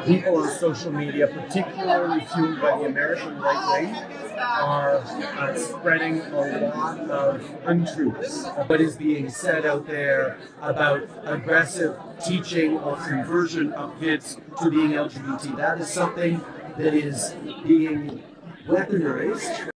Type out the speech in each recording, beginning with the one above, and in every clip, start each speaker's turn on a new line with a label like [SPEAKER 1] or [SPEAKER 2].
[SPEAKER 1] People on social media, particularly fueled by the American right wing, are spreading a lot of untruths of what is being said out there about aggressive teaching of conversion of kids to being LGBT. That is something that is being weaponized.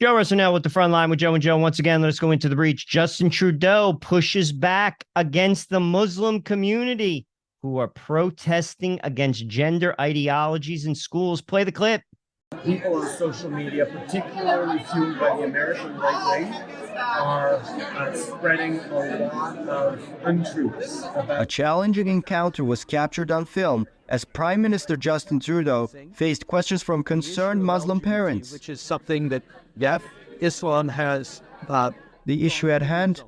[SPEAKER 2] Joe Russell with the front line with Joe and Joe. Once again, let's go into the breach. Justin Trudeau pushes back against the Muslim community who are protesting against gender ideologies in schools. Play the clip.
[SPEAKER 1] People on social media, particularly fueled by the American right wing, are spreading a lot of untruths.
[SPEAKER 3] A challenging encounter was captured on film as Prime Minister Justin Trudeau faced questions from concerned Muslim parents.
[SPEAKER 4] Which is something that, Islam has...
[SPEAKER 3] The issue at hand,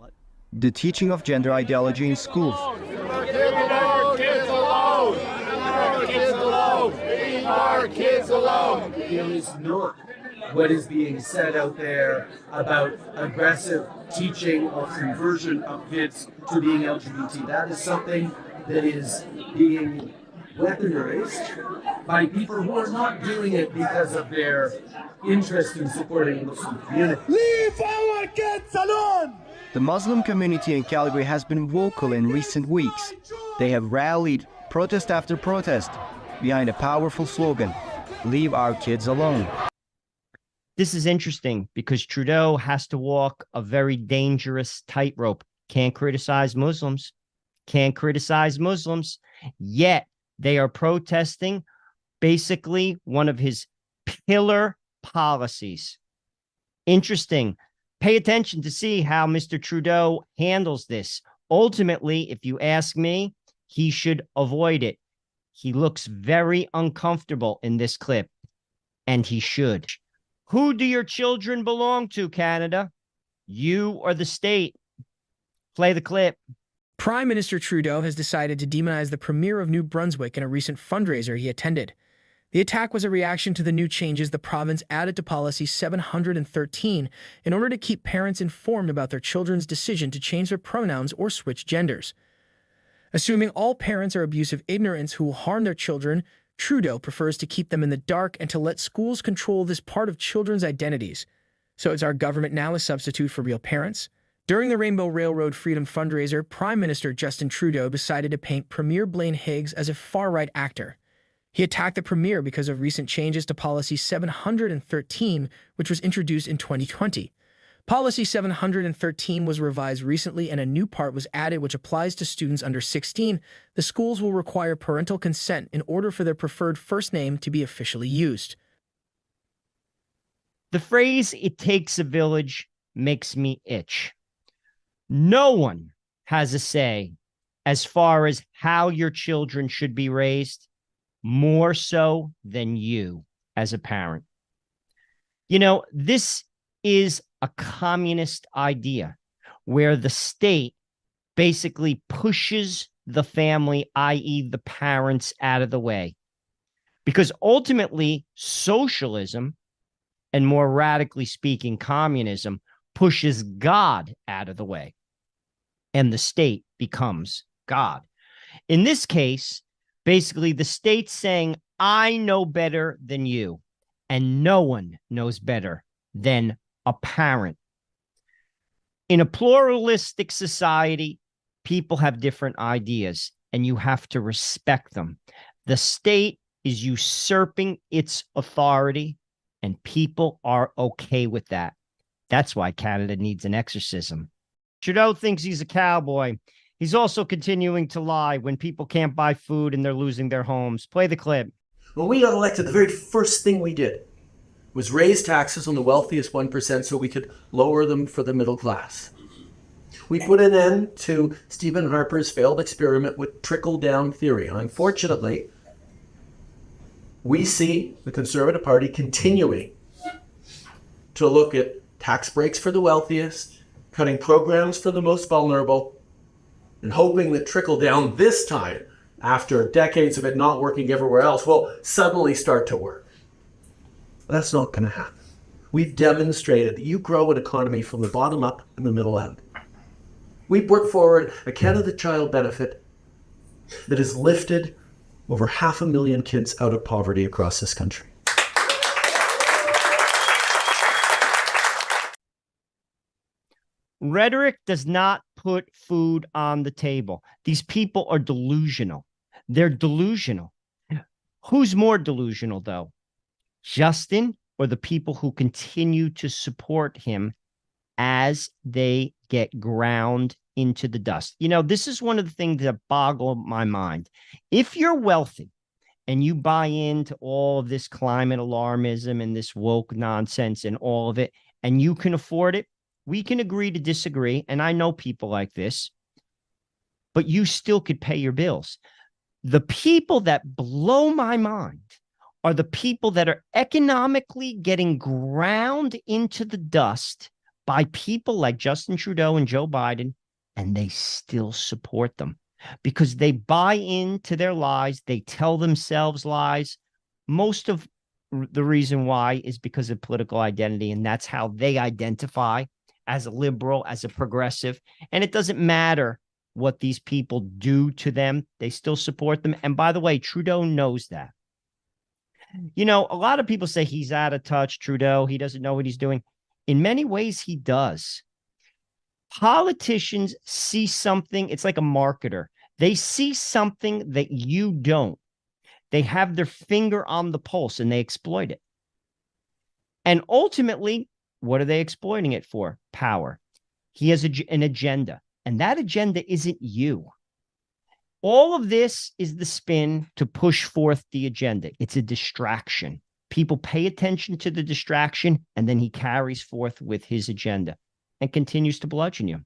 [SPEAKER 3] the teaching of gender ideology in schools.
[SPEAKER 1] Kids alone. It is not what is being said out there about aggressive teaching of conversion of kids to being LGBT. That is something that is being weaponized by people who are not doing it because of their interest in supporting the Muslim community.
[SPEAKER 5] Leave our kids alone!
[SPEAKER 3] The Muslim community in Calgary has been vocal in recent weeks. They have rallied, protest after protest, behind a powerful slogan, "Leave our kids alone."
[SPEAKER 2] This is interesting because Trudeau has to walk a very dangerous tightrope. Can't criticize Muslims. Can't criticize Muslims. Yet they are protesting basically one of his pillar policies. Interesting. Pay attention to see how Mr. Trudeau handles this. Ultimately, if you ask me, he should avoid it. He looks very uncomfortable in this clip, and he should. Who do your children belong to, Canada? You or the state? Play the clip.
[SPEAKER 6] Prime Minister Trudeau has decided to demonize the Premier of New Brunswick in a recent fundraiser he attended. The attack was a reaction to the new changes the province added to Policy 713 in order to keep parents informed about their children's decision to change their pronouns or switch genders. Assuming all parents are abusive ignorants who will harm their children, Trudeau prefers to keep them in the dark and to let schools control this part of children's identities. So is our government now a substitute for real parents? During the Rainbow Railroad Freedom fundraiser, Prime Minister Justin Trudeau decided to paint Premier Blaine Higgs as a far-right actor. He attacked the Premier because of recent changes to Policy 713, which was introduced in 2020. Policy 713 was revised recently and a new part was added which applies to students under 16. The schools will require parental consent in order for their preferred first name to be officially used.
[SPEAKER 2] The phrase, "it takes a village," makes me itch. No one has a say as far as how your children should be raised, more so than you as a parent. You know, this is a communist idea where the state basically pushes the family, i.e. the parents, out of the way. Because ultimately, socialism, and more radically speaking, communism, pushes God out of the way. And the state becomes God. In this case, basically the state's saying, I know better than you, and no one knows better than a parent. In a pluralistic society, people have different ideas, and you have to respect them. The state is usurping its authority, and people are okay with that. That's why Canada needs an exorcism. Trudeau thinks he's a cowboy. He's also continuing to lie when people can't buy food and they're losing their homes. Play the clip.
[SPEAKER 7] When we got elected, the very first thing we did was raise taxes on the wealthiest 1% so we could lower them for the middle class. We put an end to Stephen Harper's failed experiment with trickle-down theory. Unfortunately, we see the Conservative Party continuing to look at tax breaks for the wealthiest, cutting programs for the most vulnerable, and hoping that trickle-down this time, after decades of it not working everywhere else, will suddenly start to work. That's not going to happen. We've demonstrated that you grow an economy from the bottom up and the middle out. We put forward a Canada Child benefit that has lifted over 500,000 kids out of poverty across this country.
[SPEAKER 2] Rhetoric does not put food on the table. These people are delusional. They're delusional. Who's more delusional, though? Justin or the people who continue to support him as they get ground into the dust? You know, this is one of the things that boggle my mind. If you're wealthy and you buy into all of this climate alarmism and this woke nonsense and all of it, and you can afford it, we can agree to disagree. And I know people like this, but you still could pay your bills. The people that blow my mind are the people that are economically getting ground into the dust by people like Justin Trudeau and Joe Biden, and they still support them because they buy into their lies. They tell themselves lies. Most of the reason why is because of political identity, and that's how they identify as a liberal, as a progressive. And it doesn't matter what these people do to them. They still support them. And by the way, Trudeau knows that. You know, a lot of people say he's out of touch, Trudeau. He doesn't know what he's doing. In many ways, he does. Politicians see something. It's like a marketer. They see something that you don't. They have their finger on the pulse and they exploit it. And ultimately, what are they exploiting it for? Power. He has an agenda, and that agenda isn't you. All of this is the spin to push forth the agenda. It's a distraction. People pay attention to the distraction, and then he carries forth with his agenda and continues to bludgeon you.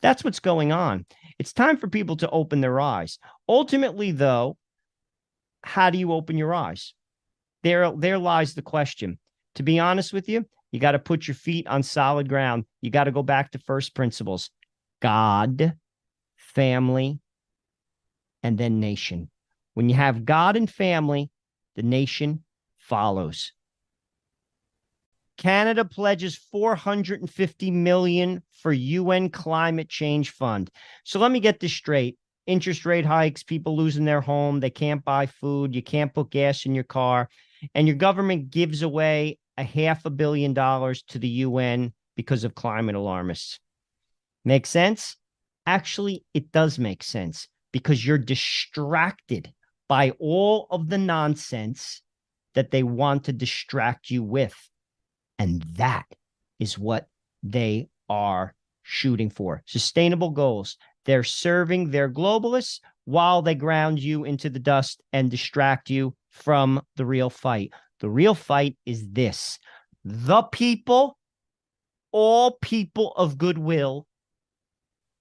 [SPEAKER 2] That's what's going on. It's time for people to open their eyes. Ultimately, though, how do you open your eyes? There lies the question. To be honest with you, you got to put your feet on solid ground. You got to go back to first principles. God, family, and then nation. When you have God and family, the nation follows. Canada pledges $450 million for UN climate change fund. So let me get this straight. Interest rate hikes, people losing their home, they can't buy food, you can't put gas in your car, and your government gives away $500 million to the UN because of climate alarmists. Make sense? Actually, it does make sense because you're distracted by all of the nonsense that they want to distract you with. And that is what they are shooting for. Sustainable goals. They're serving their globalists while they ground you into the dust and distract you from the real fight. The real fight is this: the people, all people of goodwill,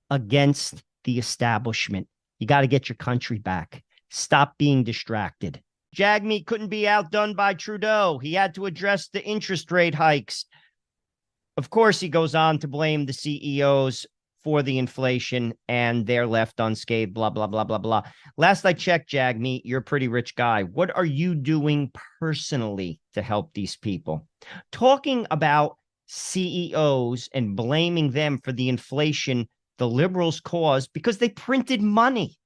[SPEAKER 2] against the establishment. You got to get your country back. Stop being distracted. Jagmeet couldn't be outdone by Trudeau. He had to address the interest rate hikes. Of course, he goes on to blame the CEOs for the inflation and they're left unscathed, blah, blah, blah, blah, blah. Last I checked, Jagmeet, you're a pretty rich guy. What are you doing personally to help these people? Talking about CEOs and blaming them for the inflation the liberals caused because they printed money.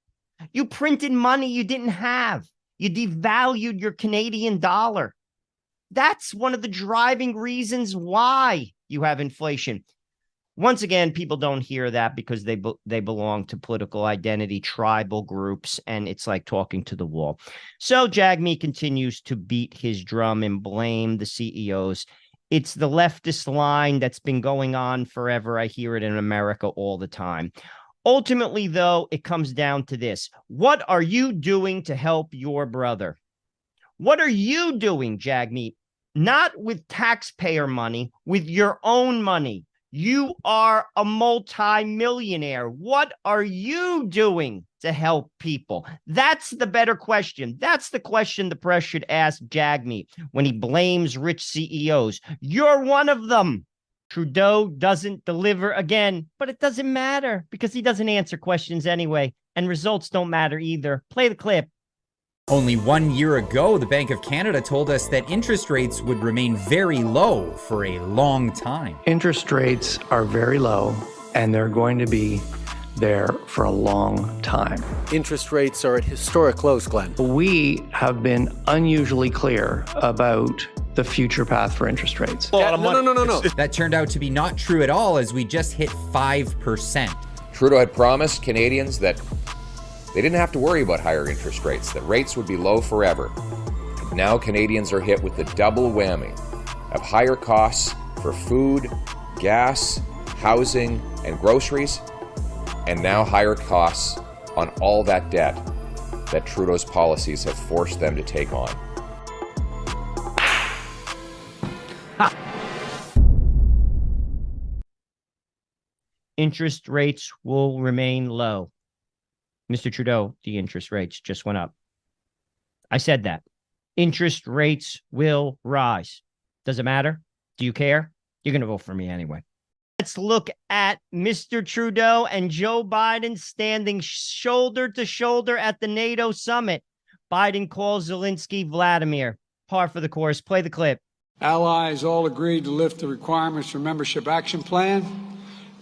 [SPEAKER 2] You printed money you didn't have. You devalued your Canadian dollar. That's one of the driving reasons why you have inflation. Once again, people don't hear that because they belong to political identity, tribal groups, and it's like talking to the wall. So Jagmeet continues to beat his drum and blame the CEOs. It's the leftist line that's been going on forever. I hear it in America all the time. Ultimately, though, it comes down to this. What are you doing to help your brother? What are you doing, Jagmeet? Not with taxpayer money, with your own money. You are a multi-millionaire. What are you doing to help people? That's the better question. That's the question the press should ask Jagmeet when he blames rich CEOs. You're one of them. Trudeau doesn't deliver again, but it doesn't matter because he doesn't answer questions anyway, and results don't matter either. Play the clip.
[SPEAKER 8] Only 1 year ago, the Bank of Canada told us that interest rates would remain very low for a long time.
[SPEAKER 9] Interest rates are very low, and they're going to be there for a long time.
[SPEAKER 7] Interest rates are at historic lows, Glenn.
[SPEAKER 9] We have been unusually clear about the future path for interest rates.
[SPEAKER 7] No.
[SPEAKER 8] That turned out to be not true at all, as we just hit 5%.
[SPEAKER 10] Trudeau had promised Canadians that they didn't have to worry about higher interest rates, that rates would be low forever. Now Canadians are hit with the double whammy of higher costs for food, gas, housing, and groceries, and now higher costs on all that debt that Trudeau's policies have forced them to take on.
[SPEAKER 2] Interest rates will remain low. Mr. Trudeau, the interest rates just went up. I said that. Interest rates will rise. Does it matter? Do you care? You're going to vote for me anyway. Let's look at Mr. Trudeau and Joe Biden standing shoulder to shoulder at the NATO summit. Biden calls Zelensky Vladimir. Par for the course. Play the clip.
[SPEAKER 11] Allies all agreed to lift the requirements for membership action plan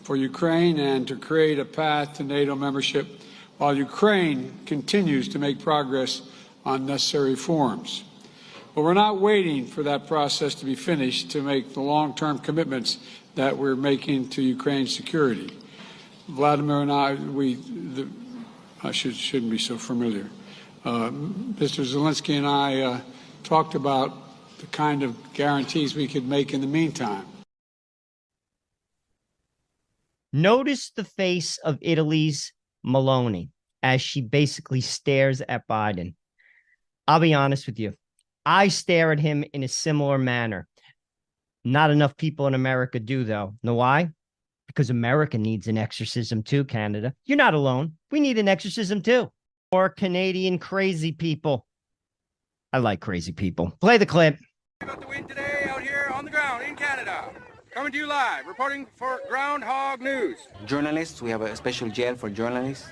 [SPEAKER 11] for Ukraine and to create a path to NATO membership, while Ukraine continues to make progress on necessary reforms. But we're not waiting for that process to be finished to make the long-term commitments that we're making to Ukraine's security. Vladimir and I shouldn't be so familiar. Mr. Zelensky and I talked about the kind of guarantees we could make in the meantime.
[SPEAKER 2] Notice the face of Italy's Meloni as she basically stares at Biden. I'll be honest with you. I stare at him in a similar manner. Not enough people in America do, though. Know why? Because America needs an exorcism too, Canada. You're not alone. We need an exorcism too. Or Canadian crazy people. I like crazy people. Play the clip.
[SPEAKER 12] About the wind today out here on the ground in Canada. Coming to you live, reporting for Groundhog News.
[SPEAKER 13] Journalists, we have a special jail for journalists.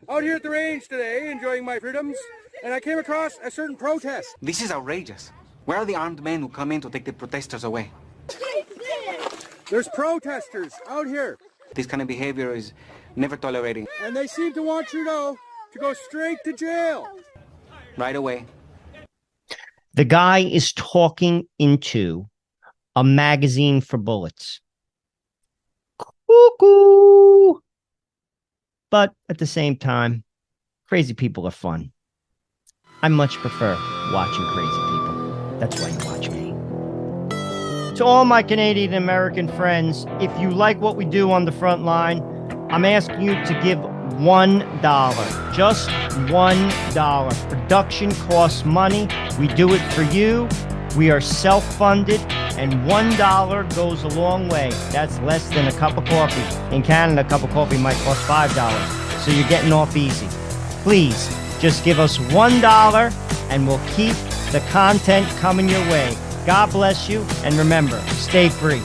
[SPEAKER 12] Out here at the range today, enjoying my freedoms, and I came across a certain protest.
[SPEAKER 13] This is outrageous. Where are the armed men who come in to take the protesters away?
[SPEAKER 12] There's protesters out here.
[SPEAKER 13] This kind of behavior is never tolerated.
[SPEAKER 12] And they seem to want Trudeau to go straight to jail.
[SPEAKER 13] Right away.
[SPEAKER 2] The guy is talking into a magazine for bullets. Cuckoo! But at the same time, crazy people are fun. I much prefer watching crazy people. That's why you watch me. To all my Canadian American friends, if you like what we do on the front line, I'm asking you to give $1. Just $1. Production costs money. We do it for you. We are self-funded, and $1 goes a long way. That's less than a cup of coffee. In Canada, a cup of coffee might cost $5, so you're getting off easy. Please, just give us $1, and we'll keep the content coming your way. God bless you, and remember, stay free.